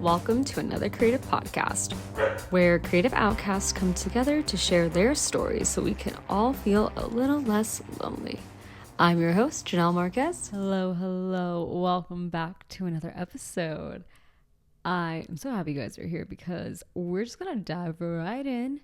Welcome to another Creative Podcast, where creative outcasts come together to share their stories so we can all feel a little less lonely. I'm your host, Janelle Marquez. Hello. Welcome back to another episode. I am so happy you guys are here because we're just going to dive right in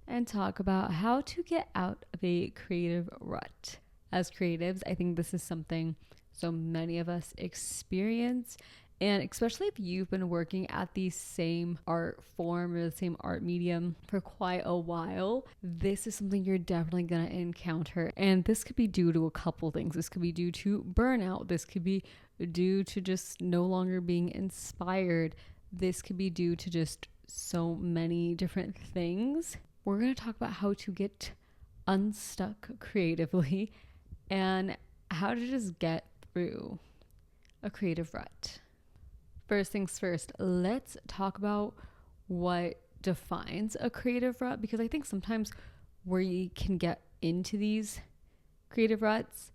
and talk about how to get out of a creative rut. As creatives, I think this is something so many of us experience. And especially if you've been working at the same art form or the same art medium for quite a while, this is something you're definitely going to encounter. And this could be due to a couple things. This could be due to burnout. This could be due to just no longer being inspired. This could be due to just so many different things. We're going to talk about how to get unstuck creatively and how to just get through a creative rut. First things first, let's talk about what defines a creative rut, because I think sometimes we can get into these creative ruts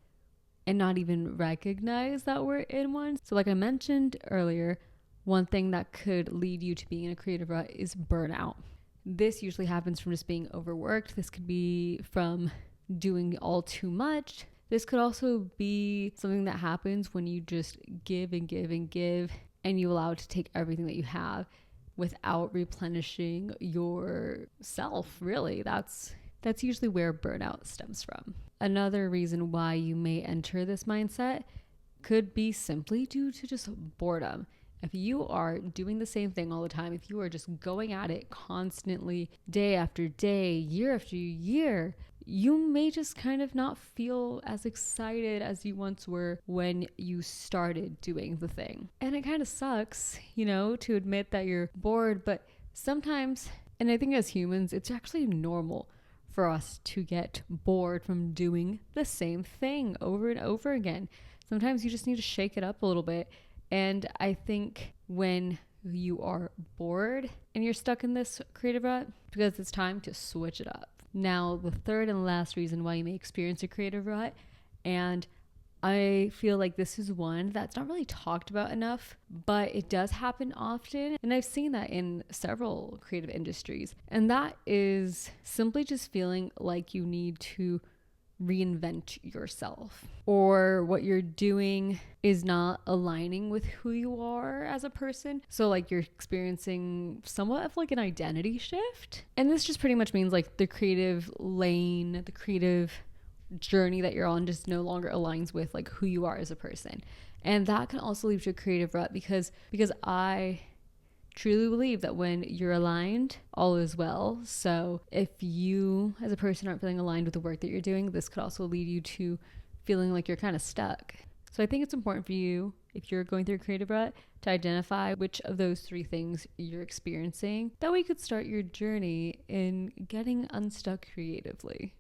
and not even recognize that we're in one. So like I mentioned earlier, one thing that could lead you to being in a creative rut is burnout. This usually happens from just being overworked. This could be from doing all too much. This could also be something that happens when you just give and give and give, and you allow it to take everything that you have without replenishing yourself, really. That's usually where burnout stems from. Another reason why you may enter this mindset could be simply due to just boredom. If you are doing the same thing all the time, if you are just going at it constantly, day after day, year after year, you may just kind of not feel as excited as you once were when you started doing the thing. And it kind of sucks, to admit that you're bored, but sometimes, and I think as humans, it's actually normal for us to get bored from doing the same thing over and over again. Sometimes you just need to shake it up a little bit. And I think when you are bored and you're stuck in this creative rut, because it's time to switch it up. Now, the third and last reason why you may experience a creative rut, and I feel like this is one that's not really talked about enough, but it does happen often. And I've seen that in several creative industries. And that is simply just feeling like you need to reinvent yourself, or what you're doing is not aligning with who you are as a person. So like you're experiencing somewhat of like an identity shift. And this just pretty much means like the creative lane, the creative journey that you're on just no longer aligns with like who you are as a person. And that can also lead to a creative rut because I truly believe that when you're aligned, all is well. So if you as a person aren't feeling aligned with the work that you're doing, this could also lead you to feeling like you're kind of stuck. So I think it's important for you, if you're going through a creative rut, to identify which of those three things you're experiencing. That way you could start your journey in getting unstuck creatively.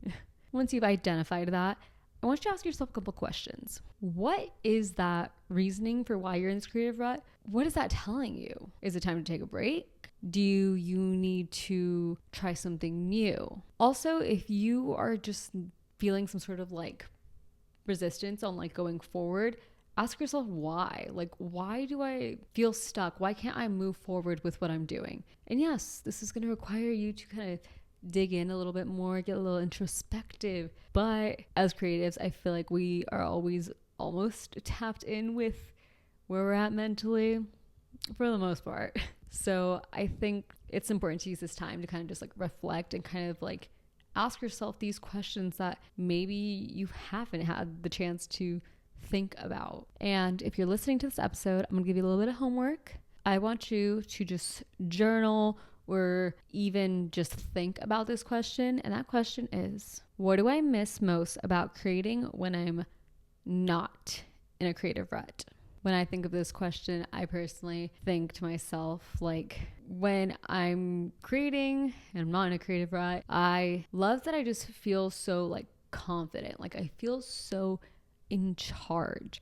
Once you've identified that, I want you to ask yourself a couple questions. What is that reasoning for why you're in this creative rut? What is that telling you? Is it time to take a break? Do you need to try something new? Also, if you are just feeling some sort of like resistance on like going forward, ask yourself why. Like, why do I feel stuck? Why can't I move forward with what I'm doing? And yes, this is going to require you to kind of dig in a little bit more, get a little introspective. But as creatives, I feel like we are always almost tapped in with where we're at mentally for the most part. So I think it's important to use this time to kind of just like reflect and kind of like ask yourself these questions that maybe you haven't had the chance to think about. And if you're listening to this episode, I'm gonna give you a little bit of homework. I want you to just journal or even just think about this question. And that question is, what do I miss most about creating when I'm not in a creative rut? When I think of this question, I personally think to myself, like, when I'm creating and I'm not in a creative rut, I love that I just feel so like confident. Like I feel so in charge.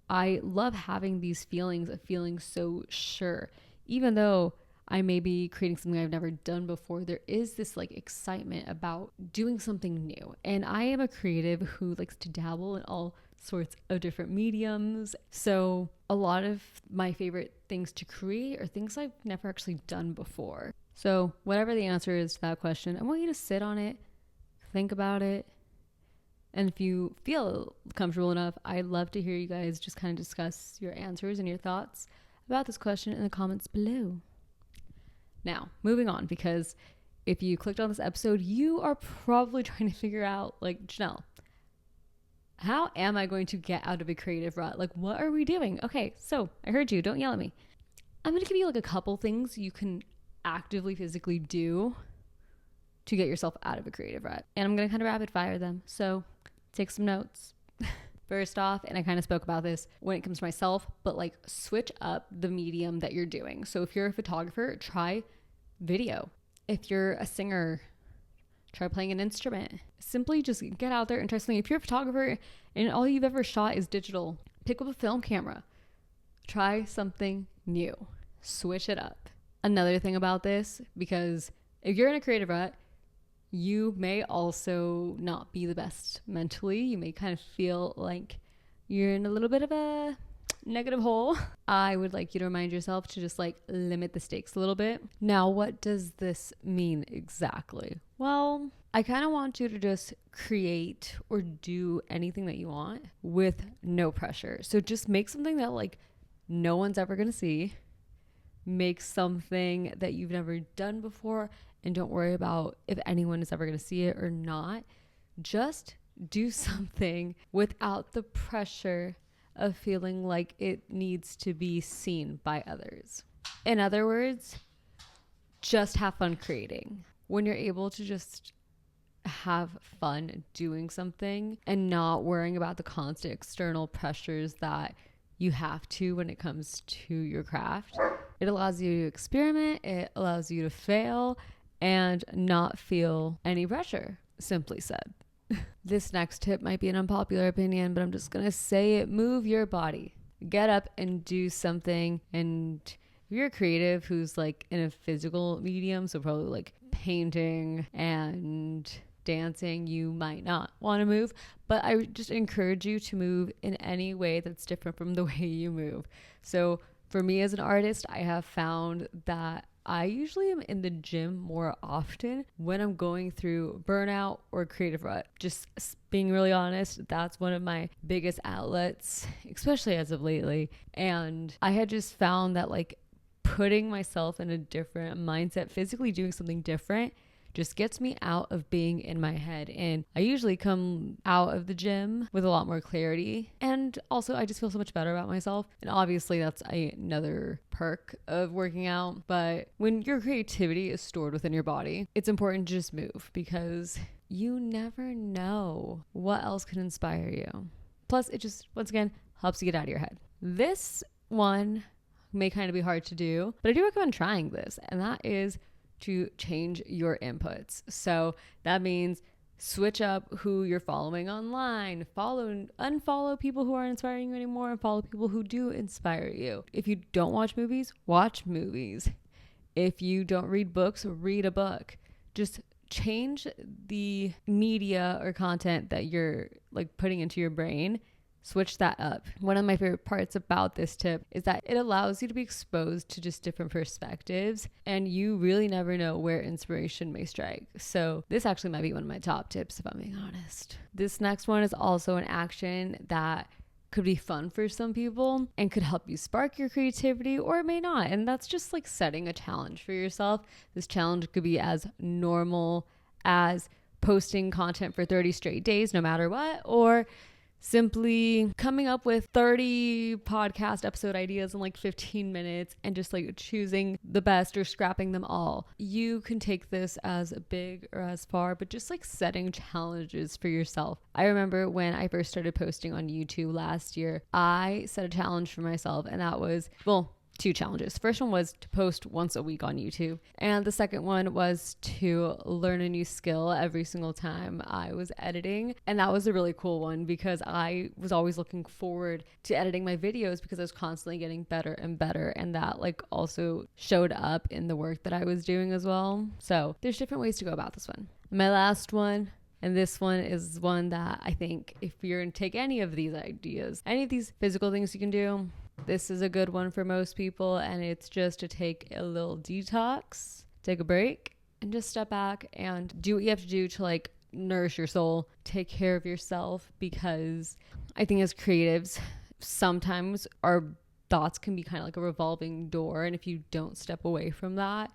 I love having these feelings of feeling so sure. Even though I may be creating something I've never done before, there is this like excitement about doing something new. And I am a creative who likes to dabble in all sorts of different mediums. So a lot of my favorite things to create are things I've never actually done before. So whatever the answer is to that question, I want you to sit on it, think about it. And if you feel comfortable enough, I'd love to hear you guys just kind of discuss your answers and your thoughts about this question in the comments below. Now, moving on, because if you clicked on this episode, you are probably trying to figure out, like, Janelle, how am I going to get out of a creative rut? Like, what are we doing? Okay, so I heard you. Don't yell at me. I'm going to give you like a couple things you can actively, physically do to get yourself out of a creative rut. And I'm going to kind of rapid fire them. So take some notes. First off, and I kind of spoke about this when it comes to myself, but like switch up the medium that you're doing. So if you're a photographer, try video. If you're a singer, try playing an instrument. Simply just get out there and try something. If you're a photographer and all you've ever shot is digital, pick up a film camera. Try something new. Switch it up. Another thing about this, because if you're in a creative rut, you may also not be the best mentally. You may kind of feel like you're in a little bit of a negative hole. I would like you to remind yourself to just like limit the stakes a little bit. Now, what does this mean exactly? Well, I kind of want you to just create or do anything that you want with no pressure. So just make something that like no one's ever going to see. Make something that you've never done before, and don't worry about if anyone is ever going to see it or not. Just do something without the pressure of feeling like it needs to be seen by others. In other words, just have fun creating. When you're able to just have fun doing something and not worrying about the constant external pressures that you have to when it comes to your craft, it allows you to experiment, it allows you to fail and not feel any pressure, simply said. This next tip might be an unpopular opinion, but I'm just going to say it. Move your body. Get up and do something. And if you're a creative who's like in a physical medium, so probably like painting and dancing, you might not want to move, but I would just encourage you to move in any way that's different from the way you move. So for me as an artist, I have found that I usually am in the gym more often when I'm going through burnout or creative rut. Just being really honest, that's one of my biggest outlets, especially as of lately. And I had just found that like putting myself in a different mindset, physically doing something different, just gets me out of being in my head. And I usually come out of the gym with a lot more clarity. And also I just feel so much better about myself. And obviously that's another perk of working out. But when your creativity is stored within your body, it's important to just move, because you never know what else can inspire you. Plus it just, once again, helps you get out of your head. This one may kind of be hard to do, but I do recommend trying this. And that is to change your inputs. So that means switch up who you're following online, unfollow people who aren't inspiring you anymore, and follow people who do inspire you. If you don't watch movies, watch movies. If you don't read books, read a book. Just change the media or content that you're like putting into your brain. Switch that up. One of my favorite parts about this tip is that it allows you to be exposed to just different perspectives, and you really never know where inspiration may strike. So this actually might be one of my top tips, if I'm being honest. This next one is also an action that could be fun for some people and could help you spark your creativity, or it may not. And that's just like setting a challenge for yourself. This challenge could be as normal as posting content for 30 straight days, no matter what, or simply coming up with 30 podcast episode ideas in like 15 minutes and just like choosing the best or scrapping them all. You can take this as big or as far, but just like setting challenges for yourself. I remember when I first started posting on YouTube last year, I set a challenge for myself, and that was, two challenges. First one was to post once a week on YouTube. And the second one was to learn a new skill every single time I was editing. And that was a really cool one, because I was always looking forward to editing my videos because I was constantly getting better and better. And that like also showed up in the work that I was doing as well. So there's different ways to go about this one. My last one, and this one is one that I think if you're going to take any of these ideas, any of these physical things you can do, This is a good one for most people, and it's just to take a little detox, take a break, and just step back and do what you have to do to like nourish your soul, take care of yourself, because I think as creatives, sometimes our thoughts can be kind of like a revolving door, and if you don't step away from that,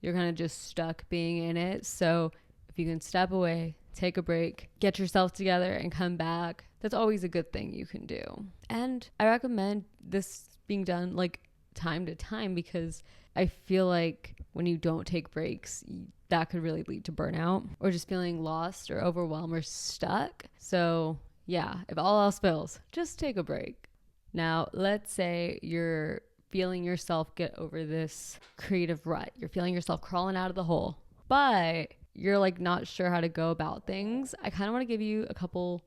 you're kind of just stuck being in it. So if you can step away, take a break, get yourself together, and come back, that's always a good thing you can do. And I recommend this being done like time to time, because I feel like when you don't take breaks, that could really lead to burnout or just feeling lost or overwhelmed or stuck. So yeah, if all else fails, just take a break. Now, let's say you're feeling yourself get over this creative rut. You're feeling yourself crawling out of the hole, but you're like not sure how to go about things. I kind of want to give you a couple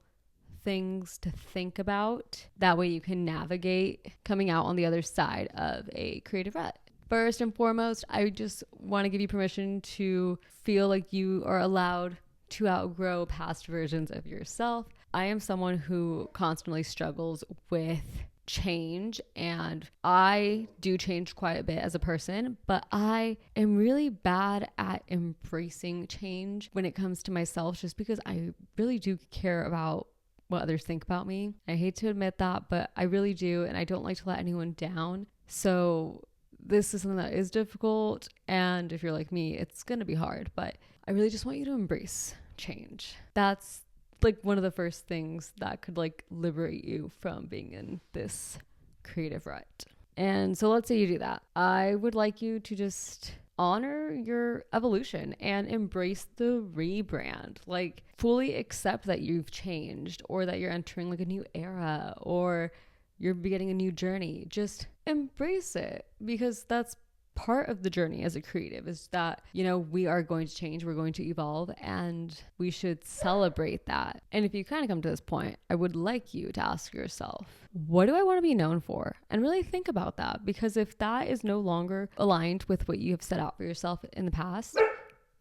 things to think about. That way you can navigate coming out on the other side of a creative rut. First and foremost, I just want to give you permission to feel like you are allowed to outgrow past versions of yourself. I am someone who constantly struggles with change, and I do change quite a bit as a person, but I am really bad at embracing change when it comes to myself, just because I really do care about what others think about me. I hate to admit that, but I really do, and I don't like to let anyone down. So this is something that is difficult, and if you're like me, it's gonna be hard, but I really just want you to embrace change. That's like one of the first things that could like liberate you from being in this creative rut. And so let's say you do that. I would like you to just honor your evolution and embrace the rebrand. Like fully accept that you've changed, or that you're entering like a new era, or you're beginning a new journey. Just embrace it, because that's part of the journey as a creative, is that, you know, we are going to change, we're going to evolve, and we should celebrate that. And if you kind of come to this point, I would like you to ask yourself, what do I want to be known for? And really think about that, because if that is no longer aligned with what you have set out for yourself in the past,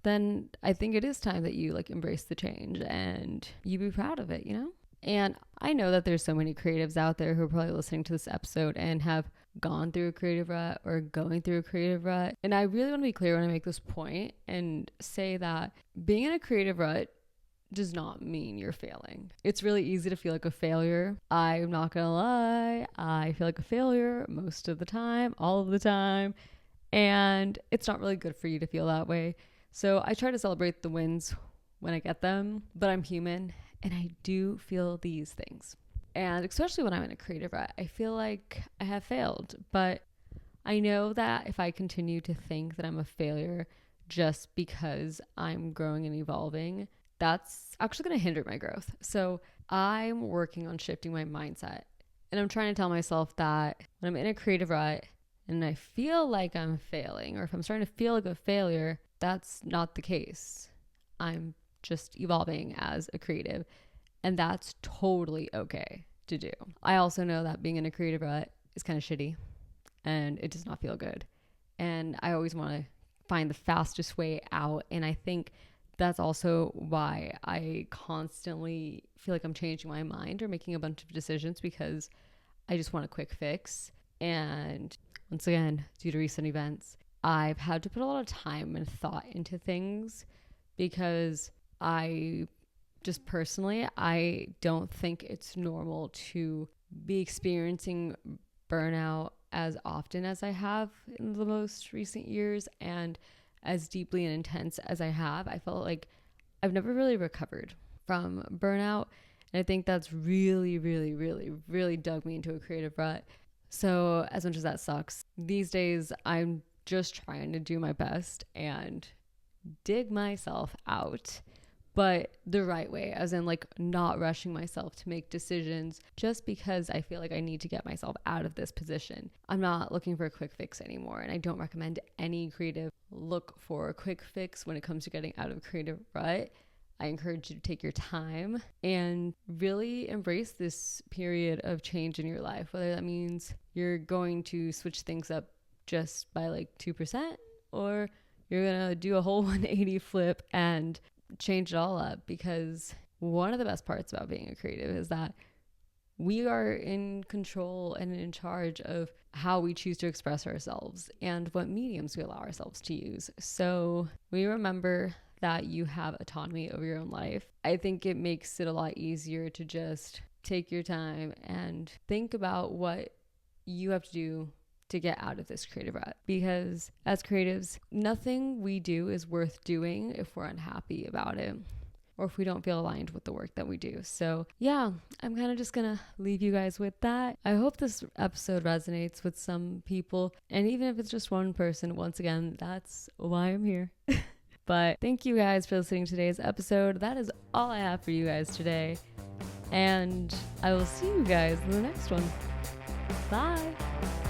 then I think it is time that you like embrace the change and you be proud of it, you know? And I know that there's so many creatives out there who are probably listening to this episode and have gone through a creative rut or going through a creative rut. And I really want to be clear when I make this point and say that being in a creative rut does not mean you're failing. It's really easy to feel like a failure. I'm not gonna lie, I feel like a failure most of the time, all of the time. And it's not really good for you to feel that way. So I try to celebrate the wins when I get them, but I'm human and I do feel these things. And especially when I'm in a creative rut, I feel like I have failed. But I know that if I continue to think that I'm a failure just because I'm growing and evolving, that's actually going to hinder my growth. So I'm working on shifting my mindset. And I'm trying to tell myself that when I'm in a creative rut and I feel like I'm failing, or if I'm starting to feel like a failure, that's not the case. I'm just evolving as a creative, and that's totally okay to do. I also know that being in a creative rut is kind of shitty and it does not feel good. And I always want to find the fastest way out. And I think that's also why I constantly feel like I'm changing my mind or making a bunch of decisions, because I just want a quick fix. And once again, due to recent events, I've had to put a lot of time and thought into things, because I just personally, I don't think it's normal to be experiencing burnout as often as I have in the most recent years, and as deeply and intense as I have. I felt like I've never really recovered from burnout. And I think that's really, really, really, really dug me into a creative rut. So as much as that sucks, these days I'm just trying to do my best and dig myself out, but the right way, as in like not rushing myself to make decisions just because I feel like I need to get myself out of this position. I'm not looking for a quick fix anymore, and I don't recommend any creative look for a quick fix when it comes to getting out of a creative rut. I encourage you to take your time and really embrace this period of change in your life, whether that means you're going to switch things up just by like 2%, or you're going to do a whole 180 flip and change it all up. Because one of the best parts about being a creative is that we are in control and in charge of how we choose to express ourselves and what mediums we allow ourselves to use. So we remember that you have autonomy over your own life. I think it makes it a lot easier to just take your time and think about what you have to do to get out of this creative rut, because as creatives, nothing we do is worth doing if we're unhappy about it or if we don't feel aligned with the work that we do. So yeah, I'm kind of just gonna leave you guys with that. I hope this episode resonates with some people, and even if it's just one person, once again, that's why I'm here. But thank you guys for listening to today's episode. That is all I have for you guys today, and I will see you guys in the next one. Bye.